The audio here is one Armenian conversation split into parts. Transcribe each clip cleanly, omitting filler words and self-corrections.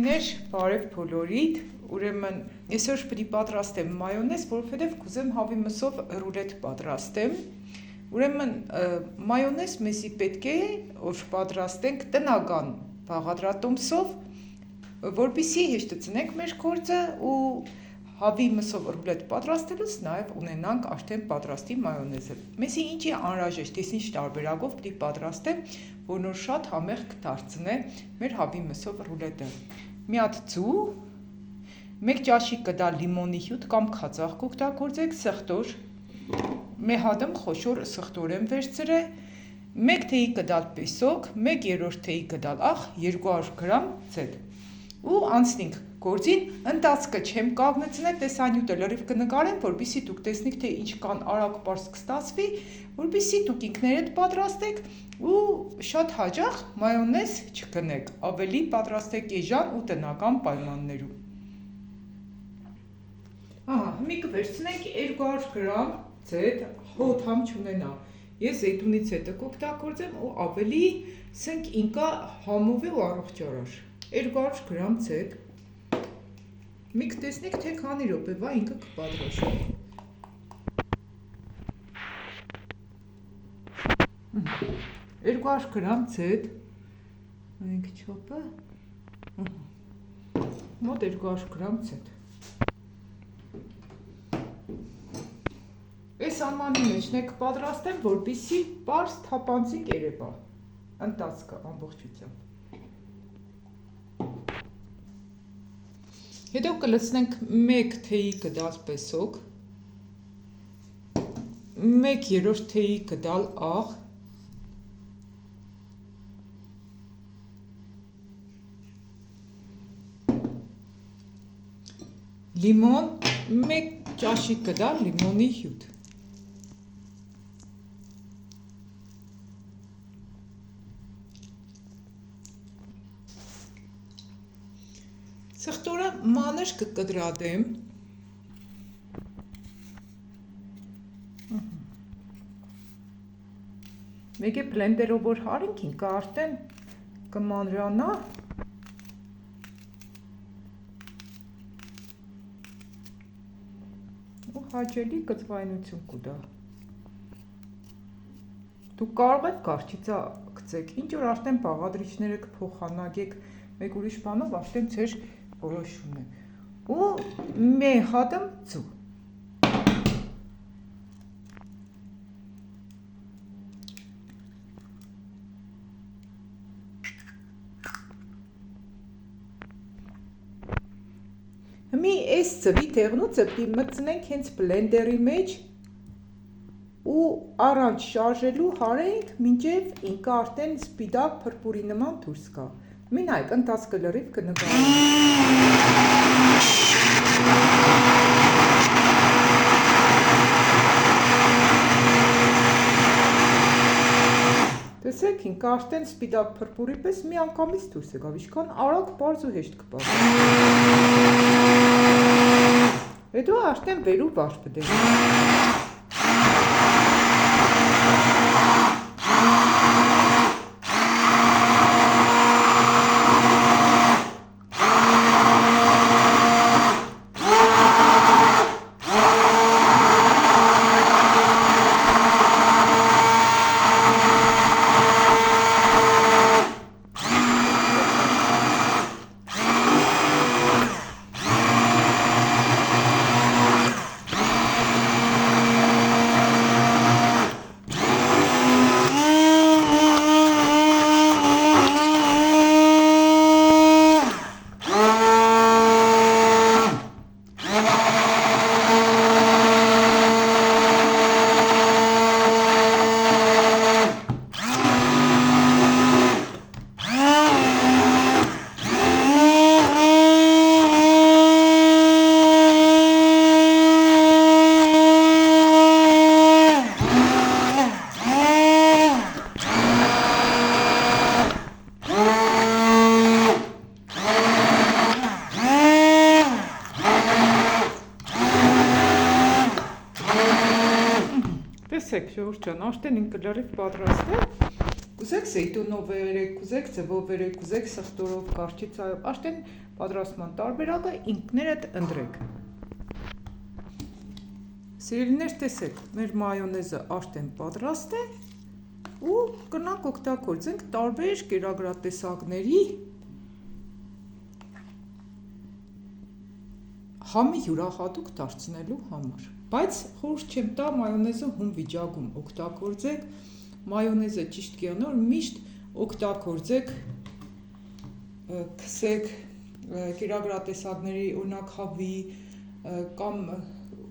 Ուսանողներ, բարև բոլորիդ, ուրեմն այսօր պիտի պատրաստեմ մայոնեզ, որովհետև կուզեմ հավի մսով ռուլետ պատրաստեմ։ Ուրեմն մայոնեզ մեզի պետք է որ պատրաստենք տնական բաղադրատոմսով, որպեսզի հեշտացնենք մեր գործը ու հավի մսով ռուլետ պատրաստելուց նաև ունենանք արդեն պատրաստի մայոնեզը։ Մեզի ինչի անհրաժեշտ, ես ինչ տարբերակով պիտի պատրաստեմ, որ նոր շատ համեղ կդարձնե մեր հավի մսով ռուլետը։ Մի հատ ձու, 1 ճաշի կդալ լիմոնի հյութ կամ քածախ կօգտագործեք, սխտոր, մեհադմ խոշոր սխտորեմ վերցրե, 1 թեյի կդալ պեսոկ, 1/3 թեյի կդալ աղ, 200 գրամ ցետ։ Ու անցնենք գործին, ընթացքը չեմ կանգնեցնել, տեսանյութը լրիվ կնկարեմ, որպեսզի դուք տեսնեք, թե ինչքան արագ պարզ կստացվի, որպեսզի դուք ինքներդ պատրաստեք ու շատ հաճախ մայոնեզ չգնեք, ավելի պատրաստեք էժան ու տնական պայմաններում։ Հիմա կվերցնենք 200 գրամ ցետ, հոտ համ չունենա։ Ես զեյթունի ցետը կօգտագործեմ ու ավելի սենք ինկա համով ու առողջարար։ 200 գրամ ցետ։ Մի կտեսնեք, թե քանի րոպեվա ինքը կպատրաստի։ 200 գրամ ցետ։ Մենք չոպը։ Մոտ 200 գրամ ցետ։ Այս ամանի մեջն է կպատրաստեմ, որպեսզի պարզ թափանցիկ երևա։ Ընթացքը ամբողջությամբ։ Հետո կլցնենք 1 թեյի կդալ պեսոկ, 1/3 թեյի կդալ աղ, լիմոն, 1 ճաշի կդալ լիմոնի հյութ։ Սխտորը մանր կկտրատեմ, մեկ է բլենդերով որ հարենք ինքը արդեն կմանրանա, ու հաճելի կծվայնություն կուտա։ Դուք կարող եք կարճիծա գցեք, ինչ որ արդեն բաղադրիչները կփոխանակեք մեկ ուրիշ բանով, արդեն ձեր որոշումն է։ Ու մեհադմ ձու։ Հիմի այս ձվի թեղնոցը պիտի մտցնենք հենց բլենդերի մեջ ու առանց շարժելու հարենք, մինչև ինքը արդեն սպիտակ փրփուրի նման դուրս գա։ Մի նայեք, ընթացքը լրիվ կնկարեմ։ Տեսեք, ինքը արդեն սպիտակ փրփուրի պես մի անգամից դուրս եկավ, ինչքան արագ պարզ ու հեշտ կպատի։ Հետո արդեն վեր ու վար պտենք։ Տեսեք, ժողովուրդ ջան, արդեն ինքը լրիվ պատրաստ է։ Կուզեք զեյթունով վերեք, կուզեք ձվով վերեք, կուզեք սխտորով, կարճիցայով, աշտեն պատրաստման տարբերակը ինքներդ ընտրեք։ Սիրելիներ, տեսեք, մեր մայոնեզը աշտեն պատրաստ է ու կնանք օգտագործենք տարբեր կերակրատեսակների համի յուրահատուկ դարձնելու համար։ Բայց խորհուրդ չեմ տա մայոնեզը հում վիճակում օգտագործեք, մայոնեզը ճիշտ կյանոր միշտ օգտագործեք, քսեք կերակրատեսակների, օրինակ հավի կամ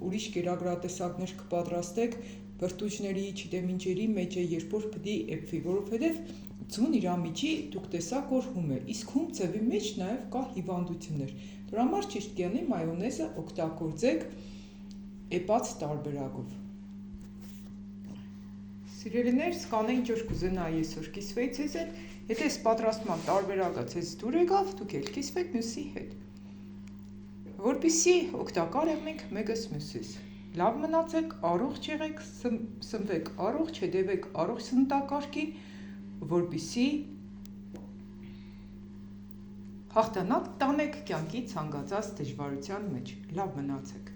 ուրիշ կերակրատեսակներ կպատրաստեք, բրդուճների, չգիտեմ ինչերի մեջ է, երբ որ պիտի էփվի, որովհետև ձուն իր միջի դուք տեսաք, որ հում է, իսկ հում ձևի մեջ նաև կա հիվանդություններ։ Դրա համար ճիշտ կյանի մայոնեզը օգտագործեք էպած տարբերակով։ Սիրելիներ, սկանենք ինչ որ կուզենայի այսօր կիսվեի ձեզ հետ, եթե այս պատրաստման տարբերակը ձեզ դուր եկավ, դուք էլ կիսվեք մյուսի հետ, որպեսզի օգտակար եղնենք մեկս մյուսիս։ Լավ մնացեք, առողջ եղեք, սնվեք առողջ, հետևեք առողջ սննդակարգին, որպեսզի հաղթանակ տանեք կյանքի ցանկացած դժվարության մեջ։ Լավ մնացեք։